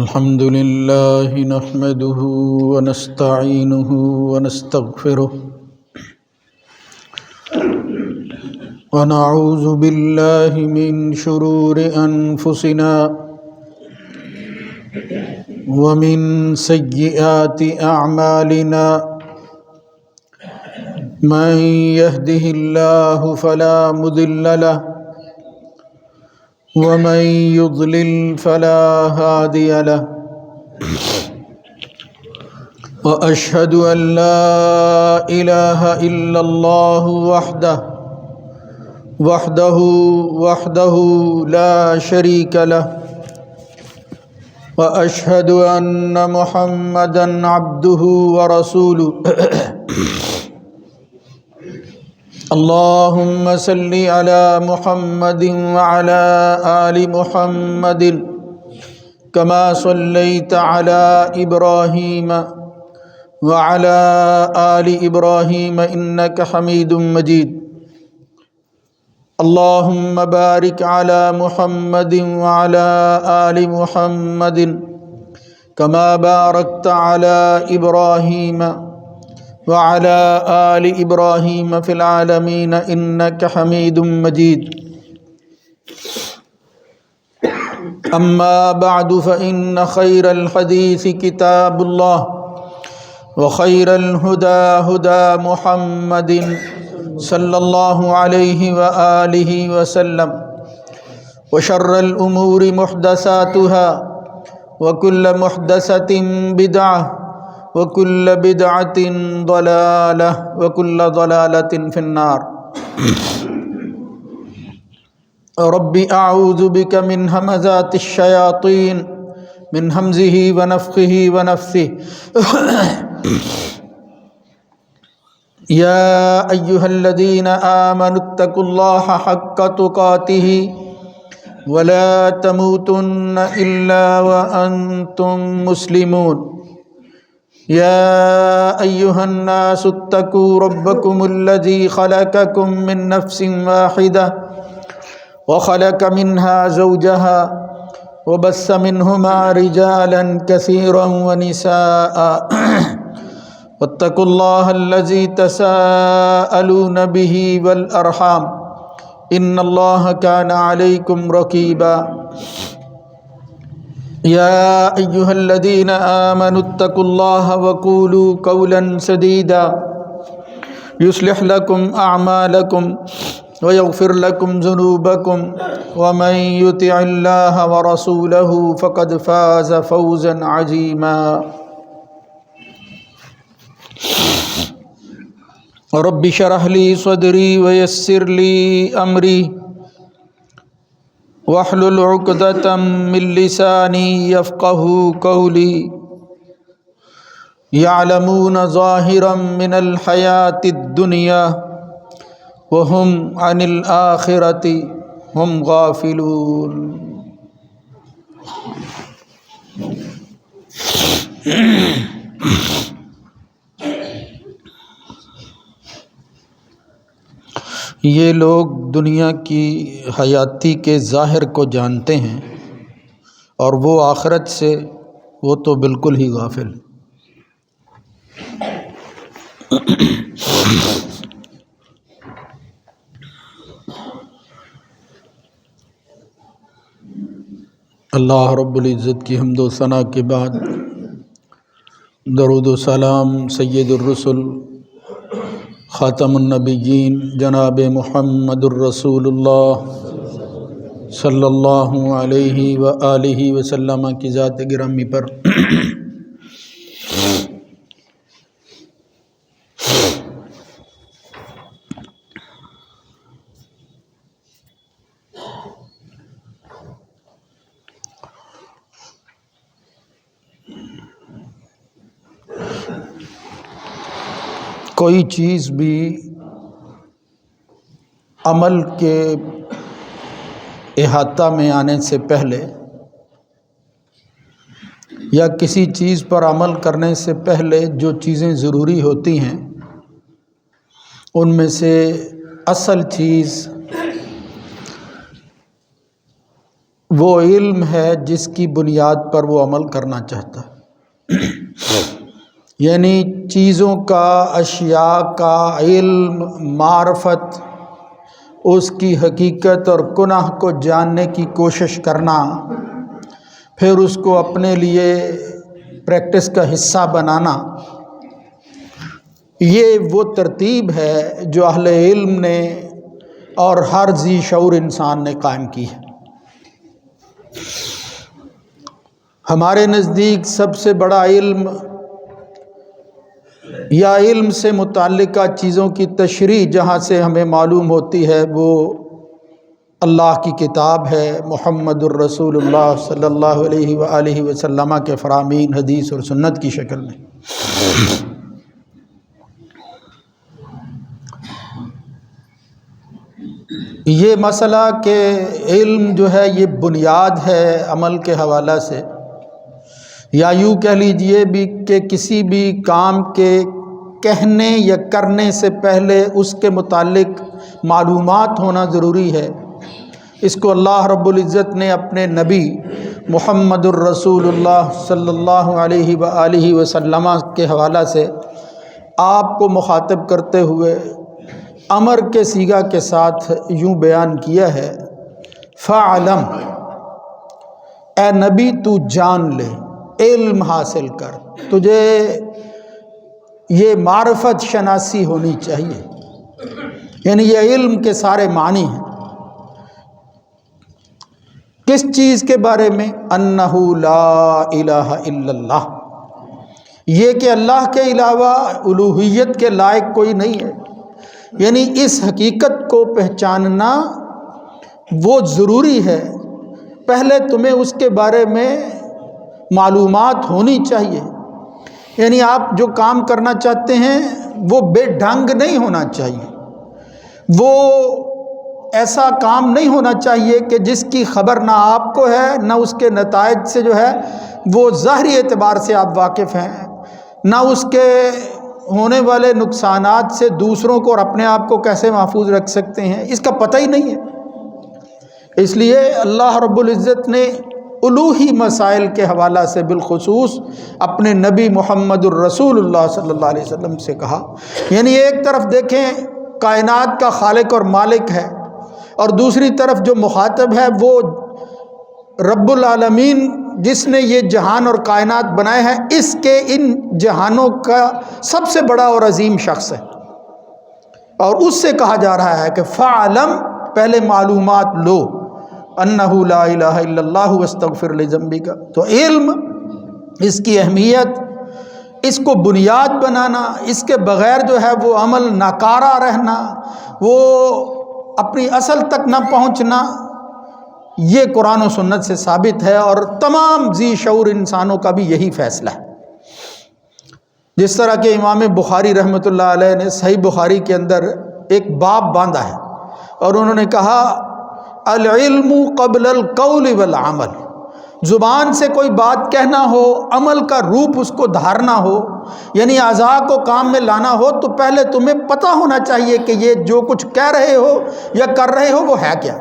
الحمد لله نحمده ونستعينه ونستغفره ونعوذ بالله من شرور أنفسنا ومن سيئات أعمالنا من يهده الله فلا مضل له ومن يضلل فلا هادي له وأشهد أن لا إله إلا الله وحده لا شريك له وأشهد أن محمدا عبده ورسوله اللهم صل على محمد وعلى آل محمد كما صليت على إبراهيم وعلى آل إبراهيم إنك حميد مجيد اللهم بارك على محمد وعلى آل محمد كما باركت على إبراهيم وعلى آل إبراهيم في العالمين إنك حميد مجيد أما بعد فإن خير الحديث كتاب الله وخير الهدى هدى محمد صلى الله عليه وآله وسلم وشر الأمور محدثاتها وكل محدثة بدعة وكل بدعة ضلالة وكل ضلالة في النار رب أعوذ بك من همزات الشياطين من همزه ونفخه ونفثه يا أيها الذين آمنوا اتقوا الله حق تقاته ولا تموتن إلا وأنتم مسلمون يا أيها الناس اتقوا ربكم الذي خلقكم من نفس واحدة وخلق منها زوجها وبث منهما رجالا كثيرا ونساء واتقوا الله الذي تساءلون به والأرحام إن الله كان عليكم رقيبا يا أيها الذين آمنوا اتقوا الله وقولوا قولا سديدا يصلح لكم أعمالكم ويغفر لكم ذنوبكم ومن يطع الله ورسوله فقد فاز فوزا عظيما رب اشرح لي صدري ويسر لي أمري واحلل عقدة من لساني يفقه قولي يعلمون ظاهرا من الحياة الدنيا وهم عن الآخرة هم غافلون یہ لوگ دنیا کی حیاتی کے ظاہر کو جانتے ہیں اور وہ آخرت سے وہ تو بالکل ہی غافل۔ اللہ رب العزت کی حمد و ثنا کے بعد درود و سلام سید الرسل خاتم النبیین جناب محمد الرسول اللہ صلی اللہ علیہ وآلہ وسلم کی ذات گرامی پر کوئی چیز بھی عمل کے احاطہ میں آنے سے پہلے یا کسی چیز پر عمل کرنے سے پہلے جو چیزیں ضروری ہوتی ہیں ان میں سے اصل چیز وہ علم ہے جس کی بنیاد پر وہ عمل کرنا چاہتا ہے، یعنی چیزوں کا، اشیاء کا علم، معرفت، اس کی حقیقت اور کنہ کو جاننے کی کوشش کرنا، پھر اس کو اپنے لیے پریکٹس کا حصہ بنانا، یہ وہ ترتیب ہے جو اہل علم نے اور ہر ذی شعور انسان نے قائم کی ہے۔ ہمارے نزدیک سب سے بڑا علم یا علم سے متعلقہ چیزوں کی تشریح جہاں سے ہمیں معلوم ہوتی ہے وہ اللہ کی کتاب ہے، محمد الرسول اللہ صلی اللہ علیہ وآلہ وسلم کے فرامین حدیث اور سنت کی شکل میں۔ یہ مسئلہ کہ علم جو ہے یہ بنیاد ہے عمل کے حوالہ سے، یا یوں کہہ لیجئے بھی کہ کسی بھی کام کے کہنے یا کرنے سے پہلے اس کے متعلق معلومات ہونا ضروری ہے، اس کو اللہ رب العزت نے اپنے نبی محمد الرسول اللہ صلی اللہ علیہ وآلہ وسلم کے حوالہ سے آپ کو مخاطب کرتے ہوئے امر کے صیغہ کے ساتھ یوں بیان کیا ہے، فَعْلَمْ، اے نبی تو جان لے، علم حاصل کر، تجھے یہ معرفت شناسی ہونی چاہیے، یعنی یہ علم کے سارے معنی ہیں۔ کس چیز کے بارے میں؟ انہ لا الہ الا اللہ، یہ کہ اللہ کے علاوہ الوہیت کے لائق کوئی نہیں ہے، یعنی اس حقیقت کو پہچاننا وہ ضروری ہے، پہلے تمہیں اس کے بارے میں معلومات ہونی چاہیے، یعنی آپ جو کام کرنا چاہتے ہیں وہ بے ڈھنگ نہیں ہونا چاہیے، وہ ایسا کام نہیں ہونا چاہیے کہ جس کی خبر نہ آپ کو ہے، نہ اس کے نتائج سے جو ہے وہ ظاہری اعتبار سے آپ واقف ہیں، نہ اس کے ہونے والے نقصانات سے دوسروں کو اور اپنے آپ کو کیسے محفوظ رکھ سکتے ہیں اس کا پتہ ہی نہیں ہے۔ اس لیے اللہ رب العزت نے الوہی مسائل کے حوالہ سے بالخصوص اپنے نبی محمد الرسول اللہ صلی اللہ علیہ وسلم سے کہا، یعنی ایک طرف دیکھیں کائنات کا خالق اور مالک ہے، اور دوسری طرف جو مخاطب ہے وہ رب العالمین جس نے یہ جہان اور کائنات بنائے ہیں، اس کے ان جہانوں کا سب سے بڑا اور عظیم شخص ہے، اور اس سے کہا جا رہا ہے کہ فَعْلَمْ، پہلے معلومات لو، انہ لا الہ الا اللہ واستغفر لذنبک۔ تو علم، اس کی اہمیت، اس کو بنیاد بنانا، اس کے بغیر جو ہے وہ عمل ناکارہ رہنا، وہ اپنی اصل تک نہ پہنچنا، یہ قرآن و سنت سے ثابت ہے، اور تمام ذی شعور انسانوں کا بھی یہی فیصلہ ہے۔ جس طرح کہ امام بخاری رحمۃ اللہ علیہ نے صحیح بخاری کے اندر ایک باب باندھا ہے، اور انہوں نے کہا العلم قبل القول والعمل، زبان سے کوئی بات کہنا ہو، عمل کا روپ اس کو دھارنا ہو، یعنی اعضاء کو کام میں لانا ہو، تو پہلے تمہیں پتہ ہونا چاہیے کہ یہ جو کچھ کہہ رہے ہو یا کر رہے ہو وہ ہے کیا۔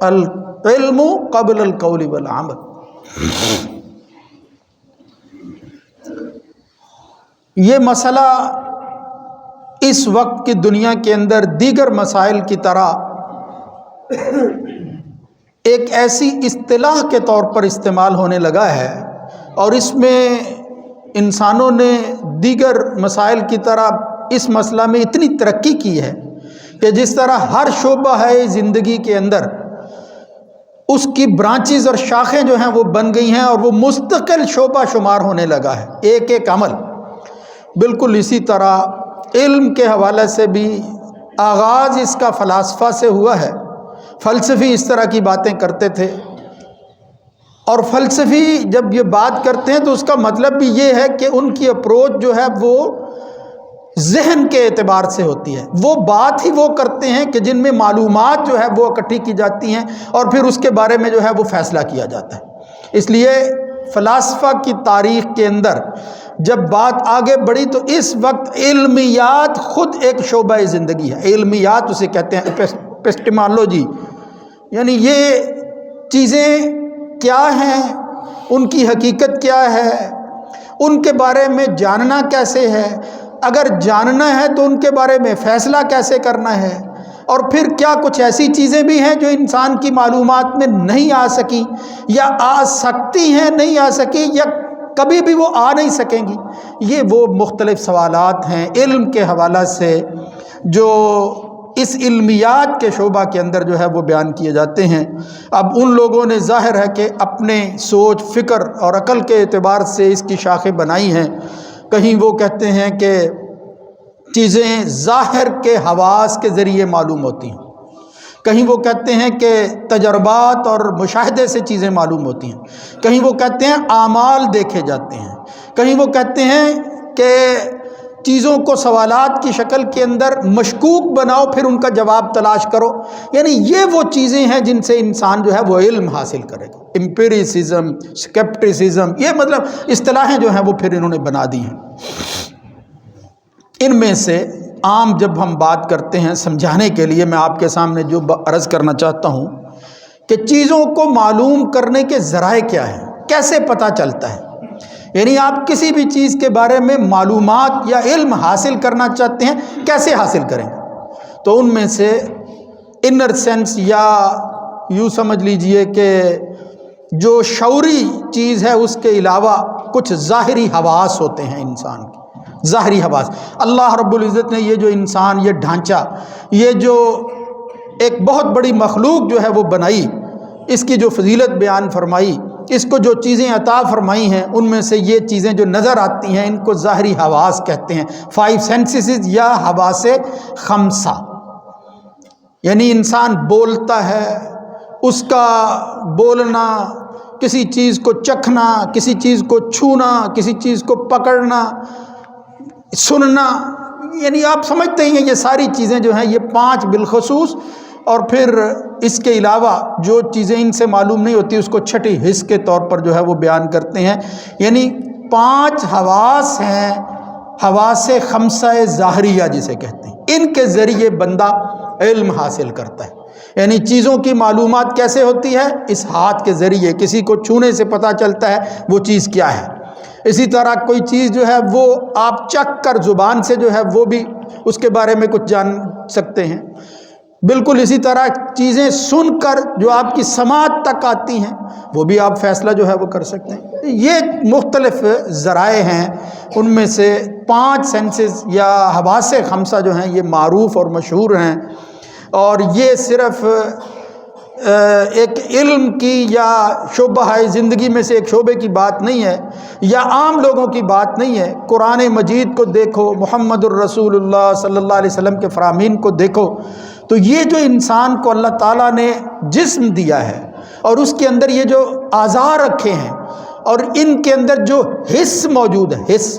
العلم قبل القول والعمل۔ یہ مسئلہ اس وقت کی دنیا کے اندر دیگر مسائل کی طرح ایک ایسی اصطلاح کے طور پر استعمال ہونے لگا ہے، اور اس میں انسانوں نے دیگر مسائل کی طرح اس مسئلہ میں اتنی ترقی کی ہے کہ جس طرح ہر شعبہ ہے زندگی کے اندر اس کی برانچز اور شاخیں جو ہیں وہ بن گئی ہیں، اور وہ مستقل شعبہ شمار ہونے لگا ہے، ایک ایک عمل۔ بالکل اسی طرح علم کے حوالے سے بھی آغاز اس کا فلاسفہ سے ہوا ہے۔ فلسفی اس طرح کی باتیں کرتے تھے، اور فلسفی جب یہ بات کرتے ہیں تو اس کا مطلب بھی یہ ہے کہ ان کی اپروچ جو ہے وہ ذہن کے اعتبار سے ہوتی ہے، وہ بات ہی وہ کرتے ہیں کہ جن میں معلومات جو ہے وہ اکٹھی کی جاتی ہیں، اور پھر اس کے بارے میں جو ہے وہ فیصلہ کیا جاتا ہے۔ اس لیے فلاسفہ کی تاریخ کے اندر جب بات آگے بڑھی تو اس وقت علمیات خود ایک شعبہ زندگی ہے، علمیات اسے کہتے ہیں، ایپسٹیمالوجی، یعنی یہ چیزیں کیا ہیں، ان کی حقیقت کیا ہے، ان کے بارے میں جاننا کیسے ہے، اگر جاننا ہے تو ان کے بارے میں فیصلہ کیسے کرنا ہے، اور پھر کیا کچھ ایسی چیزیں بھی ہیں جو انسان کی معلومات میں نہیں آ سکی یا آ سکتی ہیں، نہیں آ سکی یا کبھی بھی وہ آ نہیں سکیں گی۔ یہ وہ مختلف سوالات ہیں علم کے حوالہ سے جو اس علمیات کے شعبہ کے اندر جو ہے وہ بیان کیے جاتے ہیں۔ اب ان لوگوں نے ظاہر ہے کہ اپنے سوچ، فکر اور عقل کے اعتبار سے اس کی شاخیں بنائی ہیں۔ کہیں وہ کہتے ہیں کہ چیزیں ظاہر کے حواس کے ذریعے معلوم ہوتی ہیں، کہیں وہ کہتے ہیں کہ تجربات اور مشاہدے سے چیزیں معلوم ہوتی ہیں، کہیں وہ کہتے ہیں اعمال دیکھے جاتے ہیں، کہیں وہ کہتے ہیں کہ چیزوں کو سوالات کی شکل کے اندر مشکوک بناؤ پھر ان کا جواب تلاش کرو۔ یعنی یہ وہ چیزیں ہیں جن سے انسان جو ہے وہ علم حاصل کرے گا۔ امپیریسزم، سکیپٹسزم، یہ مطلب اصطلاحیں جو ہیں وہ پھر انہوں نے بنا دی ہیں۔ ان میں سے عام جب ہم بات کرتے ہیں سمجھانے کے لیے، میں آپ کے سامنے جو عرض کرنا چاہتا ہوں کہ چیزوں کو معلوم کرنے کے ذرائع کیا ہیں، کیسے پتہ چلتا ہے۔ یعنی آپ کسی بھی چیز کے بارے میں معلومات یا علم حاصل کرنا چاہتے ہیں، کیسے حاصل کریں گے؟ تو ان میں سے انر سینس، یا یوں سمجھ لیجئے کہ جو شعوری چیز ہے اس کے علاوہ کچھ ظاہری حواس ہوتے ہیں انسان کے، ظاہری حواس۔ اللہ رب العزت نے یہ جو انسان، یہ ڈھانچہ، یہ جو ایک بہت بڑی مخلوق جو ہے وہ بنائی، اس کی جو فضیلت بیان فرمائی، اس کو جو چیزیں عطا فرمائی ہیں، ان میں سے یہ چیزیں جو نظر آتی ہیں ان کو ظاہری حواس کہتے ہیں، 5 سینسز یا حواس خمسہ۔ یعنی انسان بولتا ہے، اس کا بولنا، کسی چیز کو چکھنا، کسی چیز کو چھونا، کسی چیز کو پکڑنا، سننا، یعنی آپ سمجھتے ہیں یہ ساری چیزیں جو ہیں یہ 5 بالخصوص، اور پھر اس کے علاوہ جو چیزیں ان سے معلوم نہیں ہوتی اس کو چھٹی حس کے طور پر جو ہے وہ بیان کرتے ہیں۔ یعنی 5 حواس ہیں، حواس خمسہ ظاہریہ جسے کہتے ہیں، ان کے ذریعے بندہ علم حاصل کرتا ہے۔ یعنی چیزوں کی معلومات کیسے ہوتی ہے؟ اس ہاتھ کے ذریعے، کسی کو چھونے سے پتہ چلتا ہے وہ چیز کیا ہے۔ اسی طرح کوئی چیز جو ہے وہ آپ چکھ کر زبان سے جو ہے وہ بھی اس کے بارے میں کچھ جان سکتے ہیں۔ بالکل اسی طرح چیزیں سن کر جو آپ کی سماعت تک آتی ہیں وہ بھی آپ فیصلہ جو ہے وہ کر سکتے ہیں۔ یہ مختلف ذرائع ہیں، ان میں سے 5 سینسز یا حواس خمسہ جو ہیں یہ معروف اور مشہور ہیں، اور یہ صرف ایک علم کی یا شعبہ زندگی میں سے ایک شعبے کی بات نہیں ہے، یا عام لوگوں کی بات نہیں ہے۔ قرآن مجید کو دیکھو، محمد الرسول اللہ صلی اللہ علیہ وسلم کے فرامین کو دیکھو، تو یہ جو انسان کو اللہ تعالیٰ نے جسم دیا ہے اور اس کے اندر یہ جو اعضاء رکھے ہیں اور ان کے اندر جو حس موجود ہے، حس،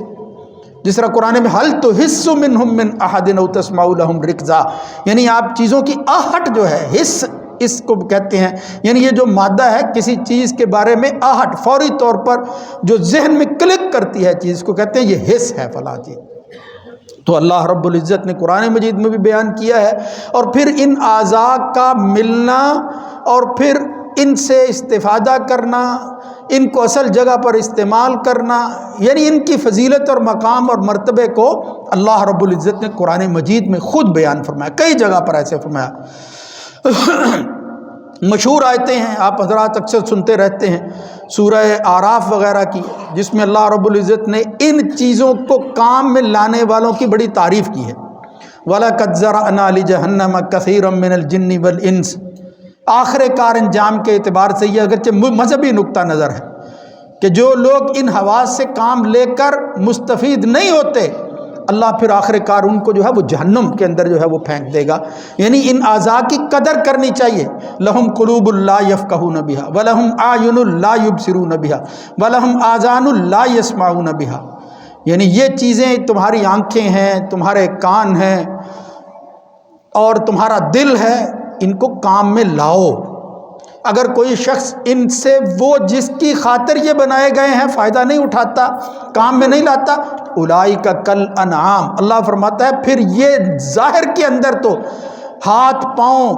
جس طرح قرآن میں حل تو حس منہم من احد او تسمع لہم رکزا، یعنی آپ چیزوں کی آہٹ جو ہے، حس اس کو کہتے ہیں۔ یعنی یہ جو مادہ ہے کسی چیز کے بارے میں آہٹ، فوری طور پر جو ذہن میں کلک کرتی ہے چیز کو کہتے ہیں یہ حس ہے فلاں چیز۔ تو اللہ رب العزت نے قرآن مجید میں بھی بیان کیا ہے، اور پھر ان اعضاء کا ملنا اور پھر ان سے استفادہ کرنا، ان کو اصل جگہ پر استعمال کرنا، یعنی ان کی فضیلت اور مقام اور مرتبے کو اللہ رب العزت نے قرآن مجید میں خود بیان فرمایا، کئی جگہ پر ایسے فرمایا۔ مشہور آیتیں ہیں، آپ حضرات اکثر سنتے رہتے ہیں، سورہ اعراف وغیرہ کی، جس میں اللہ رب العزت نے ان چیزوں کو کام میں لانے والوں کی بڑی تعریف کی ہے۔ وَلَقَدْ زَرَعْنَا لِجَهَنَّمَ كَثِيرًا مِّنَ الْجِنِّ وَالْإِنسِ۔ آخر کار انجام کے اعتبار سے یہ اگرچہ مذہبی نقطہ نظر ہے کہ جو لوگ ان حواس سے کام لے کر مستفید نہیں ہوتے، اللہ پھر آخر کار ان کو جو ہے وہ جہنم کے اندر جو ہے وہ پھینک دے گا۔ یعنی ان اعضاء کی قدر کرنی چاہیے۔ لہم قلوب لا یفقہون بہا ولہم اعین لا یبصرون بہا ولہم آذان لا یسمعون بہا۔ یعنی یہ چیزیں تمہاری آنکھیں ہیں، تمہارے کان ہیں اور تمہارا دل ہے، ان کو کام میں لاؤ۔ اگر کوئی شخص ان سے وہ جس کی خاطر یہ بنائے گئے ہیں فائدہ نہیں اٹھاتا، کام میں نہیں لاتا، اولئک کالانعام، اللہ فرماتا ہے پھر یہ ظاہر کے اندر تو ہاتھ، پاؤں،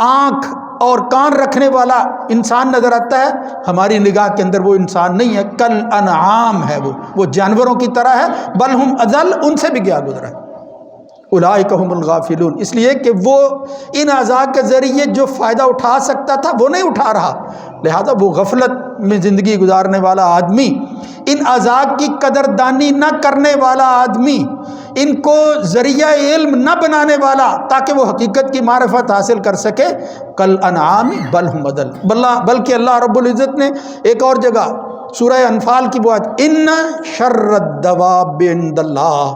آنکھ اور کان رکھنے والا انسان نظر آتا ہے، ہماری نگاہ کے اندر وہ انسان نہیں ہے، کل انعام ہے، وہ جانوروں کی طرح ہے، بل ہم اضل، ان سے بھی گیا گزرا ہے، اولئک هم الغافلون، اس لیے کہ وہ ان اعضاء کے ذریعے جو فائدہ اٹھا سکتا تھا وہ نہیں اٹھا رہا، لہذا وہ غفلت میں زندگی گزارنے والا آدمی، ان اعضاء کی قدردانی نہ کرنے والا آدمی، ان کو ذریعہ علم نہ بنانے والا تاکہ وہ حقیقت کی معرفت حاصل کر سکے، کل انعام بل ہم اضل، بلکہ اللہ رب العزت نے ایک اور جگہ سورہ انفال کی بات، ان شر الدواب عند اللہ،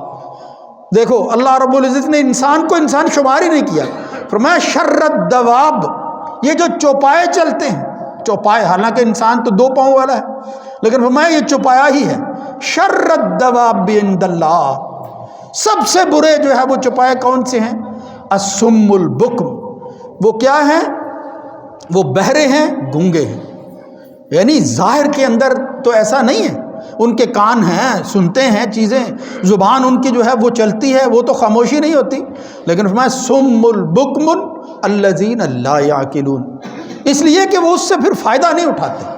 دیکھو اللہ رب العزت نے انسان کو انسان شمار ہی نہیں کیا، فرمایا شر الدواب، یہ جو چوپائے چلتے ہیں، چوپائے، حالانکہ انسان تو 2 پاؤں والا ہے، لیکن فرمایا یہ چوپایا ہی ہے، شر الدواب عند اللہ، سب سے برے جو ہے وہ چوپائے کون سے ہیں؟ الصم البکم، وہ کیا ہیں؟ وہ بہرے ہیں، گونگے ہیں، یعنی ظاہر کے اندر تو ایسا نہیں ہے، ان کے کان ہیں، سنتے ہیں چیزیں، زبان ان کی جو ہے وہ چلتی ہے، وہ تو خاموشی نہیں ہوتی، لیکن فرمایا سم البکم الذین لا یعقلون، اس لیے کہ وہ اس سے پھر فائدہ نہیں اٹھاتے،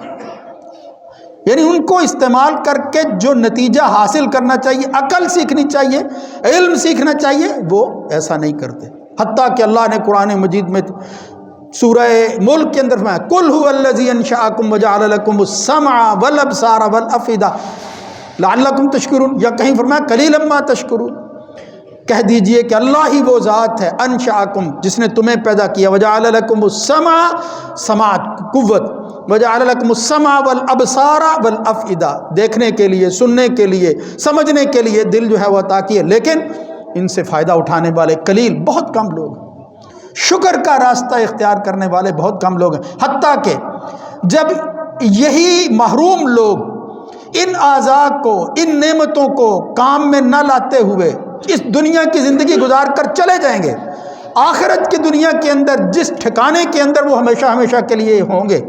یعنی ان کو استعمال کر کے جو نتیجہ حاصل کرنا چاہیے، عقل سیکھنی چاہیے، علم سیکھنا چاہیے، وہ ایسا نہیں کرتے، حتیٰ کہ اللہ نے قرآن مجید میں سورہ ملک کے اندر فرمایا قل هو الذی انشأکم وجعل لکم السمع والابصار والافئدہ لعلکم تشکرون، یا کہیں فرمایا قلیلا ما تشکرون، کہہ دیجئے کہ اللہ ہی وہ ذات ہے، انشأکم، جس نے تمہیں پیدا کیا، وجعل لکم السمع، سماعت قوت، وجعل لکم السمع والابصار والافئدہ، دیکھنے کے لیے، سننے کے لیے، سمجھنے کے لیے دل جو ہے وہ عطا کیے، لیکن ان سے فائدہ اٹھانے والے قلیل، بہت کم لوگ ہیں، شکر کا راستہ اختیار کرنے والے بہت کم لوگ ہیں، حتیٰ کہ جب یہی محروم لوگ ان اعضاء کو، ان نعمتوں کو کام میں نہ لاتے ہوئے اس دنیا کی زندگی گزار کر چلے جائیں گے، آخرت کی دنیا کے اندر جس ٹھکانے کے اندر وہ ہمیشہ ہمیشہ کے لیے ہوں گے،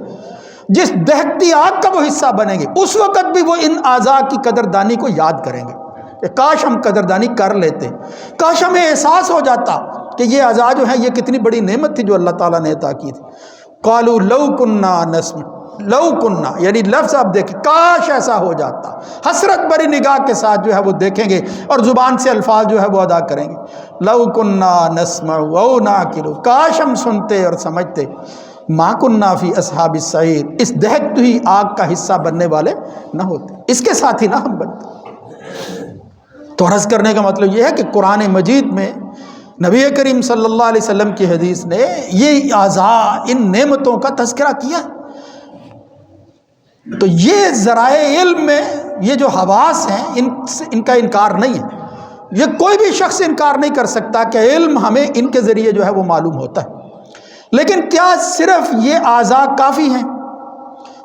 جس دہکتی آگ کا وہ حصہ بنیں گے، اس وقت بھی وہ ان اعضاء کی قدردانی کو یاد کریں گے کہ کاش ہم قدردانی کر لیتے، کاش ہمیں احساس ہو جاتا کہ یہ اعضاء جو ہیں یہ کتنی بڑی نعمت تھی جو اللہ تعالیٰ نے عطا کی تھی، قالوا لو کنا نسمع، لو کنا یعنی لفظ آپ دیکھیں، کاش ایسا ہو جاتا، حسرت بری نگاہ کے ساتھ جو ہے وہ دیکھیں گے اور زبان سے الفاظ جو ہے وہ ادا کریں گے، لو کنا نسمع او نعقل، کاش ہم سنتے اور سمجھتے، ما کننا فی اصحاب السعیر، اس دہکتی ہوئی آگ کا حصہ بننے والے نہ ہوتے، اس کے ساتھ ہی نہ ہم بنتے۔ تو عرض کرنے کا مطلب یہ ہے کہ قرآن مجید میں نبی کریم صلی اللہ علیہ وسلم کی حدیث نے یہ اعضاء، ان نعمتوں کا تذکرہ کیا، تو یہ ذرائع علم میں یہ جو حواس ہیں ان کا انکار نہیں ہے، یہ کوئی بھی شخص انکار نہیں کر سکتا کہ علم ہمیں ان کے ذریعے جو ہے وہ معلوم ہوتا ہے، لیکن کیا صرف یہ اعضاء کافی ہیں؟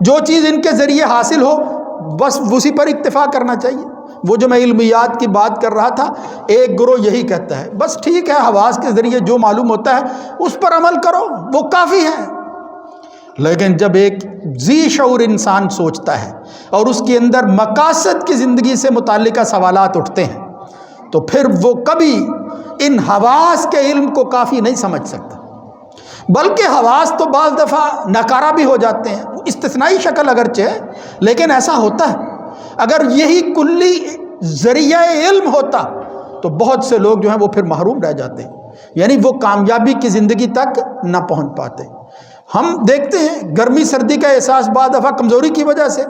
جو چیز ان کے ذریعے حاصل ہو بس اسی پر اکتفا کرنا چاہیے؟ وہ جو میں علمیات کی بات کر رہا تھا، ایک گروہ یہی کہتا ہے بس ٹھیک ہے، حواس کے ذریعے جو معلوم ہوتا ہے اس پر عمل کرو، وہ کافی ہے، لیکن جب ایک ذی شعور انسان سوچتا ہے اور اس کے اندر مقاصد کی زندگی سے متعلقہ سوالات اٹھتے ہیں تو پھر وہ کبھی ان حواس کے علم کو کافی نہیں سمجھ سکتا، بلکہ حواس تو بعض دفعہ ناکارہ بھی ہو جاتے ہیں، استثنائی شکل اگرچہ ہے لیکن ایسا ہوتا ہے۔ اگر یہی کلی ذریعہ علم ہوتا تو بہت سے لوگ جو ہیں وہ پھر محروم رہ جاتے، یعنی وہ کامیابی کی زندگی تک نہ پہنچ پاتے۔ ہم دیکھتے ہیں گرمی سردی کا احساس بعض دفعہ کمزوری کی وجہ سے،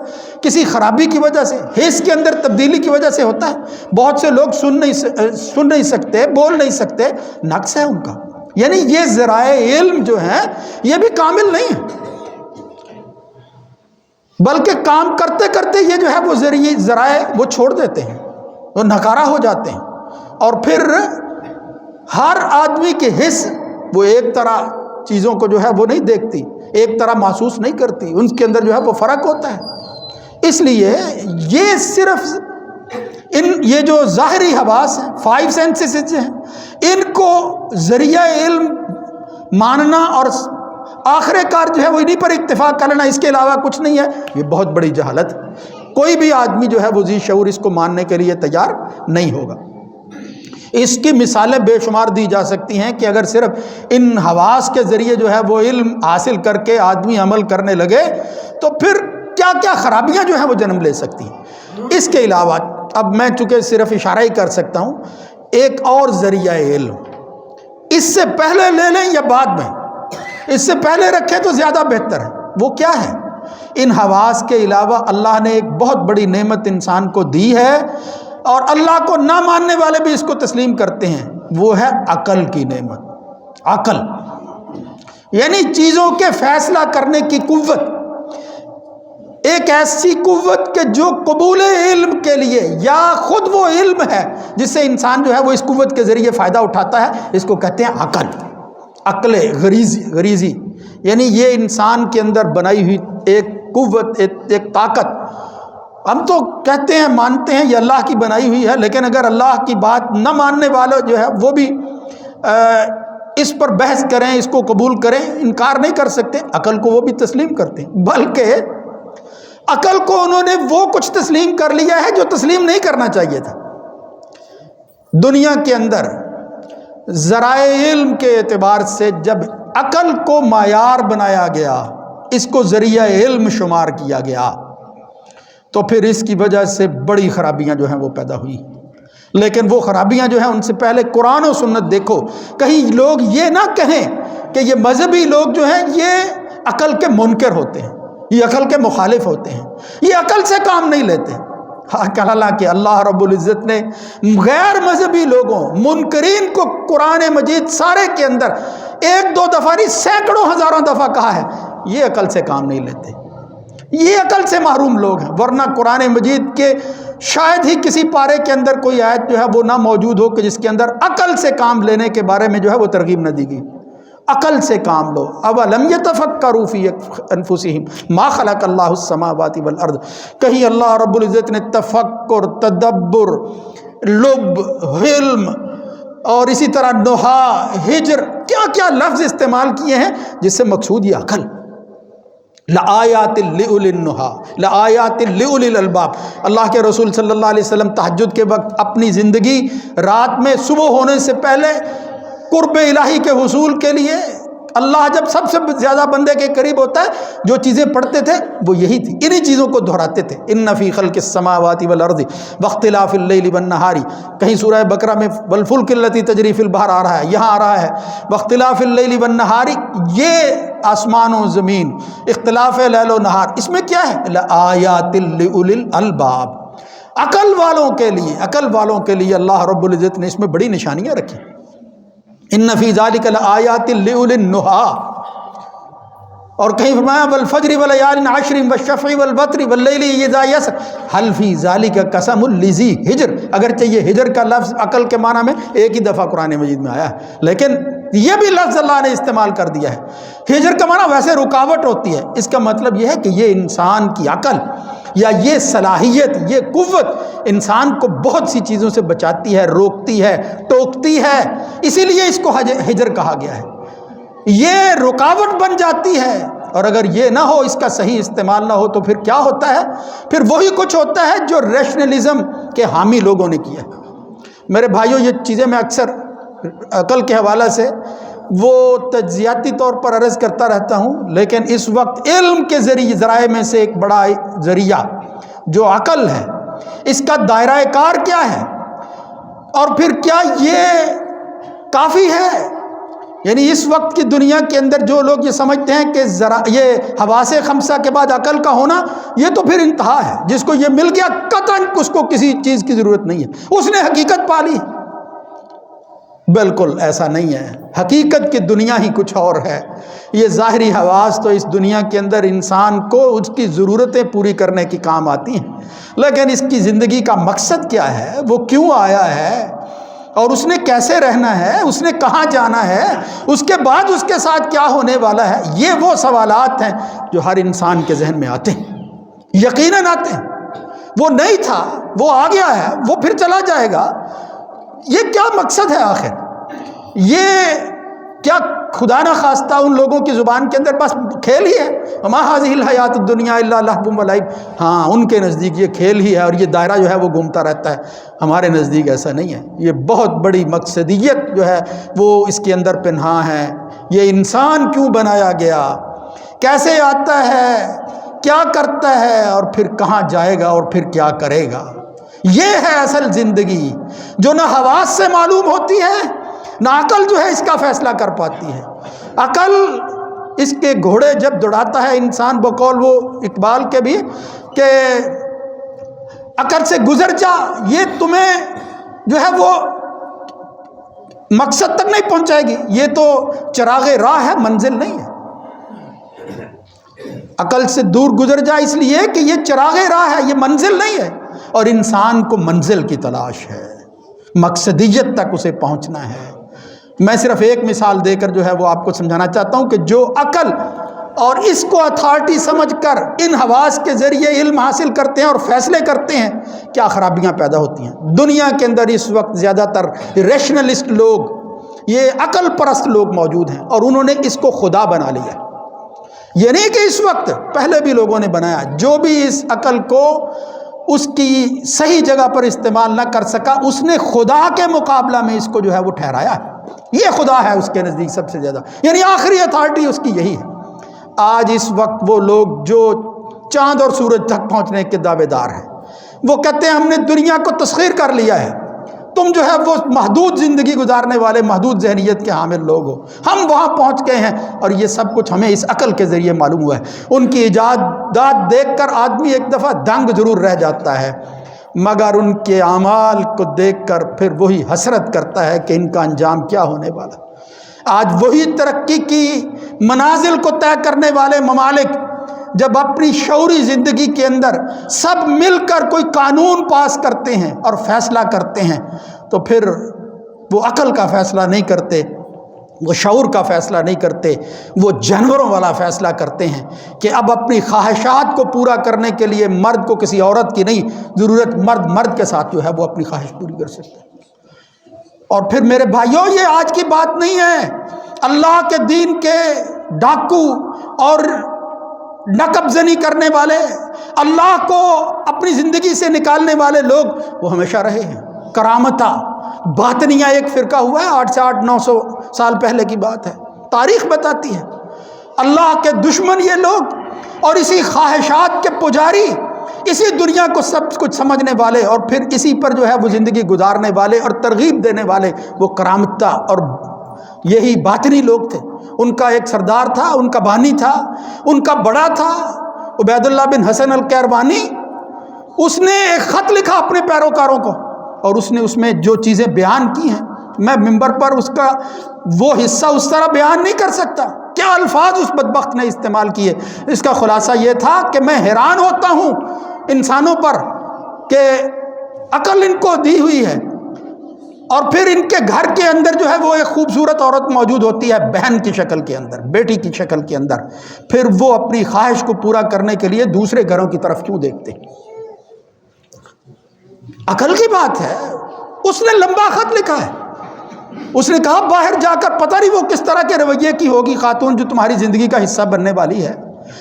کسی خرابی کی وجہ سے، حس کے اندر تبدیلی کی وجہ سے ہوتا ہے، بہت سے لوگ سن نہیں سکتے، بول نہیں سکتے، نقص ہے ان کا، یعنی یہ ذرائع علم جو ہیں یہ بھی کامل نہیں ہے، بلکہ کام کرتے کرتے یہ جو ہے وہ ذرائع وہ چھوڑ دیتے ہیں، وہ ناکارہ ہو جاتے ہیں، اور پھر ہر آدمی کے حس وہ ایک طرح چیزوں کو جو ہے وہ نہیں دیکھتی، ایک طرح محسوس نہیں کرتی، ان کے اندر جو ہے وہ فرق ہوتا ہے۔ اس لیے یہ صرف یہ جو ظاہری حواس ہیں، 5 سینسز ہیں، ان کو ذریعہ علم ماننا اور آخر کار جو ہے وہ انہی پر اکتفا کر لینا، اس کے علاوہ کچھ نہیں ہے، یہ بہت بڑی جہالت ہے۔ کوئی بھی آدمی جو ہے وہ ذی شعور اس کو ماننے کے لیے تیار نہیں ہوگا۔ اس کی مثالیں بے شمار دی جا سکتی ہیں کہ اگر صرف ان حواس کے ذریعے جو ہے وہ علم حاصل کر کے آدمی عمل کرنے لگے تو پھر کیا کیا خرابیاں جو ہیں وہ جنم لے سکتی ہیں۔ اس کے علاوہ اب میں چونکہ صرف اشارہ ہی کر سکتا ہوں، ایک اور ذریعہ علم اس سے پہلے لے لیں یا بعد میں، اس سے پہلے رکھیں تو زیادہ بہتر ہے۔ وہ کیا ہے؟ ان حواس کے علاوہ اللہ نے ایک بہت بڑی نعمت انسان کو دی ہے، اور اللہ کو نہ ماننے والے بھی اس کو تسلیم کرتے ہیں، وہ ہے عقل کی نعمت۔ عقل یعنی چیزوں کے فیصلہ کرنے کی قوت، ایک ایسی قوت کہ جو قبول علم کے لیے یا خود وہ علم ہے جس سے انسان جو ہے وہ اس قوت کے ذریعے فائدہ اٹھاتا ہے، اس کو کہتے ہیں عقل۔ عقل غریزی یعنی یہ انسان کے اندر بنائی ہوئی ایک قوت، ایک طاقت۔ ہم تو کہتے ہیں مانتے ہیں یہ اللہ کی بنائی ہوئی ہے، لیکن اگر اللہ کی بات نہ ماننے والے جو ہے وہ بھی اس پر بحث کریں، اس کو قبول کریں، انکار نہیں کر سکتے، عقل کو وہ بھی تسلیم کرتے ہیں۔ بلکہ عقل کو انہوں نے وہ کچھ تسلیم کر لیا ہے جو تسلیم نہیں کرنا چاہیے تھا۔ دنیا کے اندر ذرائع علم کے اعتبار سے جب عقل کو معیار بنایا گیا، اس کو ذریعہ علم شمار کیا گیا، تو پھر اس کی وجہ سے بڑی خرابیاں جو ہیں وہ پیدا ہوئی۔ لیکن وہ خرابیاں جو ہیں ان سے پہلے قرآن و سنت دیکھو۔ کہیں لوگ یہ نہ کہیں کہ یہ مذہبی لوگ جو ہیں یہ عقل کے منکر ہوتے ہیں، یہ عقل کے مخالف ہوتے ہیں، یہ عقل سے کام نہیں لیتے۔ حالانکہ اللہ رب العزت نے غیر مذہبی لوگوں، منکرین کو قرآن مجید سارے کے اندر ایک دو دفعہ نہیں سینکڑوں ہزاروں دفعہ کہا ہے یہ عقل سے کام نہیں لیتے، یہ عقل سے محروم لوگ ہیں۔ ورنہ قرآن مجید کے شاید ہی کسی پارے کے اندر کوئی آیت جو ہے وہ نہ موجود ہو کہ جس کے اندر عقل سے کام لینے کے بارے میں جو ہے وہ ترغیب نہ دی گئی۔ عقل سے کام لو۔ اولم یتفکروا فی انفسہم ما خلق اللہ السماوات والارض، کہیں اللہ رب العزت نے تفکر، تدبر، لب، حلم اور اسی طرح نہا، ہجر، کیا کیا لفظ استعمال کیے ہیں جس سے مقصود یہ عقل۔ لآیات لأولی النہا، لآیات لأولی الالباب۔ اللہ کے رسول صلی اللہ علیہ وسلم تہجد کے وقت اپنی زندگی رات میں صبح ہونے سے پہلے قرب الہی کے حصول کے لیے اللہ جب سب سے زیادہ بندے کے قریب ہوتا ہے جو چیزیں پڑھتے تھے وہ یہی تھی، انہی چیزوں کو دہراتے تھے۔ ان فی خلق السماوات والارض واختلاف اللیل والنہار، کہیں سورہ بقرہ میں والفلک التی تجری فی البحر آ رہا ہے، یہاں آ رہا ہے واختلاف اللیل والنہار، یہ آسمان و زمین، اختلاف لیل و نہار، اس میں کیا ہے؟ لآیات لأولی الالباب، عقل والوں کے لیے، عقل والوں کے لیے اللہ رب العزت نے اس میں بڑی نشانیاں رکھی۔ ان فی ذلک لآیات لأولی النہا، اور کہیں فرمایا والفجر ولیال عشر والشفع والوتر واللیل اذا یسر هل فی ذلک قسم لذی حجر، اگرچہ یہ ہجر کا لفظ عقل کے معنی میں ایک ہی دفعہ قرآن مجید میں آیا ہے، لیکن یہ بھی لفظ اللہ نے استعمال کر دیا ہے۔ ہجر کا معنی ویسے رکاوٹ ہوتی ہے، اس کا مطلب یہ ہے کہ یہ انسان کی عقل یا یہ صلاحیت، یہ قوت انسان کو بہت سی چیزوں سے بچاتی ہے، روکتی ہے، ٹوکتی ہے، اسی لیے اس کو ہجر کہا گیا ہے۔ یہ رکاوٹ بن جاتی ہے، اور اگر یہ نہ ہو، اس کا صحیح استعمال نہ ہو تو پھر کیا ہوتا ہے؟ پھر وہی کچھ ہوتا ہے جو ریشنلزم کے حامی لوگوں نے کیا ہے۔ میرے بھائیوں، یہ چیزیں میں اکثر عقل کے حوالے سے وہ تجزیاتی طور پر عرض کرتا رہتا ہوں، لیکن اس وقت علم کے ذرائع میں سے ایک بڑا ذریعہ جو عقل ہے، اس کا دائرہ کار کیا ہے، اور پھر کیا یہ کافی ہے؟ یعنی اس وقت کی دنیا کے اندر جو لوگ یہ سمجھتے ہیں کہ یہ حواس خمسہ کے بعد عقل کا ہونا یہ تو پھر انتہا ہے، جس کو یہ مل گیا قطعاً اس کو کسی چیز کی ضرورت نہیں ہے، اس نے حقیقت پا لی۔ بالکل ایسا نہیں ہے، حقیقت کی دنیا ہی کچھ اور ہے۔ یہ ظاہری حواس تو اس دنیا کے اندر انسان کو اس کی ضرورتیں پوری کرنے کی کام آتی ہیں، لیکن اس کی زندگی کا مقصد کیا ہے، وہ کیوں آیا ہے، اور اس نے کیسے رہنا ہے، اس نے کہاں جانا ہے، اس کے بعد اس کے ساتھ کیا ہونے والا ہے، یہ وہ سوالات ہیں جو ہر انسان کے ذہن میں آتے ہیں، یقیناً آتے ہیں۔ وہ نہیں تھا، وہ آ گیا ہے، وہ پھر چلا جائے گا، یہ کیا مقصد ہے آخر، یہ کیا خدا نہ خواستہ ان لوگوں کی زبان کے اندر بس کھیل ہی ہے، وما ھذہ الحیات الدنیا الا لہو و لعب، ہاں ان کے نزدیک یہ کھیل ہی ہے اور یہ دائرہ جو ہے وہ گھومتا رہتا ہے، ہمارے نزدیک ایسا نہیں ہے، یہ بہت بڑی مقصدیت جو ہے وہ اس کے اندر پنہاں ہے۔ یہ انسان کیوں بنایا گیا، کیسے آتا ہے، کیا کرتا ہے اور پھر کہاں جائے گا اور پھر کیا کرے گا، یہ ہے اصل زندگی جو نہ حواس سے معلوم ہوتی ہے نہ عقل جو ہے اس کا فیصلہ کر پاتی ہے۔ عقل اس کے گھوڑے جب دوڑاتا ہے انسان، بقول وہ اقبال کے بھی کہ عقل سے گزر جا، یہ تمہیں جو ہے وہ مقصد تک نہیں پہنچائے گی، یہ تو چراغ راہ ہے، منزل نہیں ہے۔ عقل سے دور گزر جا اس لیے کہ یہ چراغ راہ ہے، یہ منزل نہیں ہے، اور انسان کو منزل کی تلاش ہے، مقصدیت تک اسے پہنچنا ہے۔ میں صرف ایک مثال دے کر جو ہے وہ آپ کو سمجھانا چاہتا ہوں کہ جو عقل اور اس کو اتھارٹی سمجھ کر ان حواس کے ذریعے علم حاصل کرتے ہیں اور فیصلے کرتے ہیں، کیا خرابیاں پیدا ہوتی ہیں۔ دنیا کے اندر اس وقت زیادہ تر ریشنلسٹ لوگ، یہ عقل پرست لوگ موجود ہیں اور انہوں نے اس کو خدا بنا لیا۔ یہ نہیں کہ اس وقت، پہلے بھی لوگوں نے بنایا، جو بھی اس عقل کو اس کی صحیح جگہ پر استعمال نہ کر سکا، اس نے خدا کے مقابلہ میں اس کو جو ہے وہ ٹھہرایا ہے، یہ خدا ہے اس کے نزدیک سب سے زیادہ، یعنی آخری اتھارٹی اس کی یہی ہے۔ آج اس وقت وہ لوگ جو چاند اور سورج تک پہنچنے کے دعوے دار ہیں، وہ کہتے ہیں ہم نے دنیا کو تسخیر کر لیا ہے، تم جو ہے وہ محدود زندگی گزارنے والے محدود ذہنیت کے حامل لوگ ہو، ہم وہاں پہنچ گئے ہیں، اور یہ سب کچھ ہمیں اس عقل کے ذریعے معلوم ہوا ہے۔ ان کی ایجادات دیکھ کر آدمی ایک دفعہ دنگ ضرور رہ جاتا ہے، مگر ان کے اعمال کو دیکھ کر پھر وہی حسرت کرتا ہے کہ ان کا انجام کیا ہونے والا۔ آج وہی ترقی کی منازل کو طے کرنے والے ممالک جب اپنی شعوری زندگی کے اندر سب مل کر کوئی قانون پاس کرتے ہیں اور فیصلہ کرتے ہیں، تو پھر وہ عقل کا فیصلہ نہیں کرتے، وہ شعور کا فیصلہ نہیں کرتے، وہ جانوروں والا فیصلہ کرتے ہیں کہ اب اپنی خواہشات کو پورا کرنے کے لیے مرد کو کسی عورت کی نہیں ضرورت، مرد کے ساتھ جو ہے وہ اپنی خواہش پوری کر سکتے ہیں۔ اور پھر میرے بھائیوں، یہ آج کی بات نہیں ہے، اللہ کے دین کے ڈاکو اور نقب زنی کرنے والے، اللہ کو اپنی زندگی سے نکالنے والے لوگ وہ ہمیشہ رہے ہیں۔ کرامتہ باطنیہ ایک فرقہ ہوا ہے 800 سے 900 سال پہلے کی بات ہے، تاریخ بتاتی ہے۔ اللہ کے دشمن یہ لوگ اور اسی خواہشات کے پجاری، اسی دنیا کو سب کچھ سمجھنے والے اور پھر اسی پر جو ہے وہ زندگی گزارنے والے اور ترغیب دینے والے، وہ کرامتہ اور یہی باطنی لوگ تھے۔ ان کا ایک سردار تھا، ان کا بانی تھا، ان کا بڑا تھا عبید اللہ بن حسن الکیروانی۔ اس نے ایک خط لکھا اپنے پیروکاروں کو، اور اس نے اس میں جو چیزیں بیان کی ہیں، میں ممبر پر اس کا وہ حصہ اس طرح بیان نہیں کر سکتا، کیا الفاظ اس بدبخت نے استعمال کیے۔ اس کا خلاصہ یہ تھا کہ میں حیران ہوتا ہوں انسانوں پر کہ عقل ان کو دی ہوئی ہے، اور پھر ان کے گھر کے اندر جو ہے وہ ایک خوبصورت عورت موجود ہوتی ہے بہن کی شکل کے اندر، بیٹی کی شکل کے اندر، پھر وہ اپنی خواہش کو پورا کرنے کے لیے دوسرے گھروں کی طرف کیوں دیکھتے ہیں؟ عقل کی بات ہے۔ اس نے لمبا خط لکھا ہے، اس نے کہا باہر جا کر پتہ نہیں وہ کس طرح کے رویے کی ہوگی خاتون جو تمہاری زندگی کا حصہ بننے والی ہے،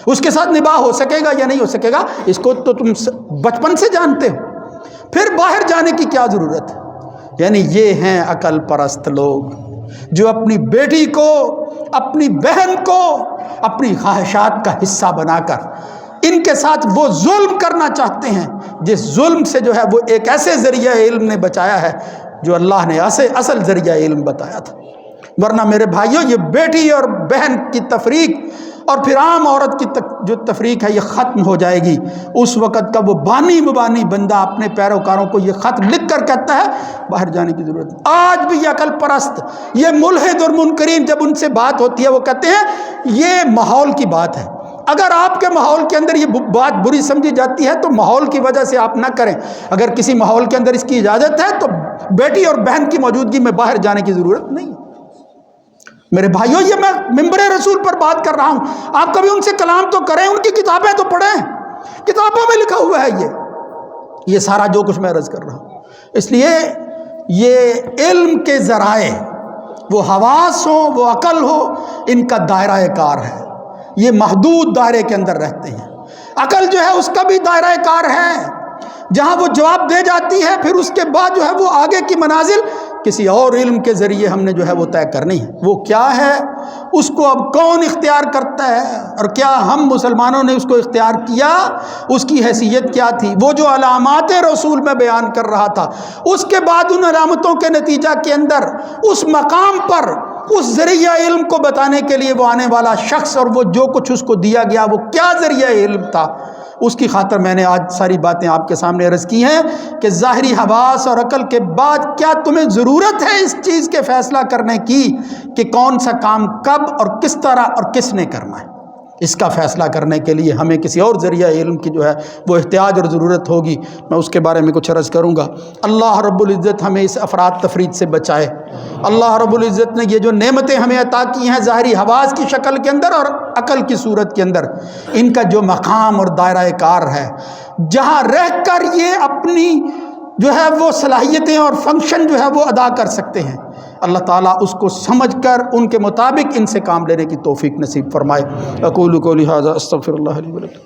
اس کے ساتھ نباہ ہو سکے گا یا نہیں ہو سکے گا، اس کو تو تم بچپن سے جانتے ہو، پھر باہر جانے کی کیا ضرورت ہے؟ یعنی یہ ہیں عقل پرست لوگ جو اپنی بیٹی کو، اپنی بہن کو اپنی خواہشات کا حصہ بنا کر ان کے ساتھ وہ ظلم کرنا چاہتے ہیں، جس ظلم سے جو ہے وہ ایک ایسے ذریعہ علم نے بچایا ہے جو اللہ نے اصل ذریعہ علم بتایا تھا۔ ورنہ میرے بھائیوں، یہ بیٹی اور بہن کی تفریق اور پھر عام عورت کی جو تفریق ہے یہ ختم ہو جائے گی۔ اس وقت کا وہ بانی مبانی بندہ اپنے پیروکاروں کو یہ خط لکھ کر کہتا ہے باہر جانے کی ضرورت نہیں۔ آج بھی یہ عقل پرست، یہ ملحد اور منکرین، جب ان سے بات ہوتی ہے وہ کہتے ہیں یہ ماحول کی بات ہے، اگر آپ کے ماحول کے اندر یہ بات بری سمجھی جاتی ہے تو ماحول کی وجہ سے آپ نہ کریں، اگر کسی ماحول کے اندر اس کی اجازت ہے تو بیٹی اور بہن کی موجودگی میں باہر جانے کی ضرورت نہیں۔ میرے بھائیوں، یہ میں ممبر رسول پر بات کر رہا ہوں، آپ کبھی ان سے کلام تو کریں، ان کی کتابیں تو پڑھیں، کتابوں میں لکھا ہوا ہے یہ سارا جو کچھ میں عرض کر رہا ہوں۔ اس لیے یہ علم کے ذرائع وہ حواس ہوں، وہ عقل ہو، ان کا دائرہ کار ہے، یہ محدود دائرے کے اندر رہتے ہیں۔ عقل جو ہے اس کا بھی دائرہ کار ہے، جہاں وہ جواب دے جاتی ہے، پھر اس کے بعد جو ہے وہ آگے کی منازل کسی اور علم کے ذریعے ہم نے جو ہے وہ طے کرنی ہے۔ وہ کیا ہے، اس کو اب کون اختیار کرتا ہے، اور کیا ہم مسلمانوں نے اس کو اختیار کیا، اس کی حیثیت کیا تھی؟ وہ جو علامات رسول میں بیان کر رہا تھا، اس کے بعد ان علامتوں کے نتیجہ کے اندر اس مقام پر اس ذریعہ علم کو بتانے کے لیے وہ آنے والا شخص اور وہ جو کچھ اس کو دیا گیا وہ کیا ذریعہ علم تھا، اس کی خاطر میں نے آج ساری باتیں آپ کے سامنے عرض کی ہیں کہ ظاہری حواس اور عقل کے بعد کیا تمہیں ضرورت ہے اس چیز کے فیصلہ کرنے کی کہ کون سا کام کب اور کس طرح اور کس نے کرنا ہے؟ اس کا فیصلہ کرنے کے لیے ہمیں کسی اور ذریعہ علم کی جو ہے وہ احتیاج اور ضرورت ہوگی۔ میں اس کے بارے میں کچھ عرض کروں گا۔ اللہ رب العزت ہمیں اس افراد تفرید سے بچائے۔ اللہ رب العزت نے یہ جو نعمتیں ہمیں عطا کی ہیں ظاہری حواس کی شکل کے اندر اور عقل کی صورت کے اندر، ان کا جو مقام اور دائرہ کار ہے، جہاں رہ کر یہ اپنی جو ہے وہ صلاحیتیں اور فنکشن جو ہے وہ ادا کر سکتے ہیں، اللہ تعالیٰ اس کو سمجھ کر ان کے مطابق ان سے کام لینے کی توفیق نصیب فرمائے۔ اقول قولی ھذا استغفر اللہ لی ولکم۔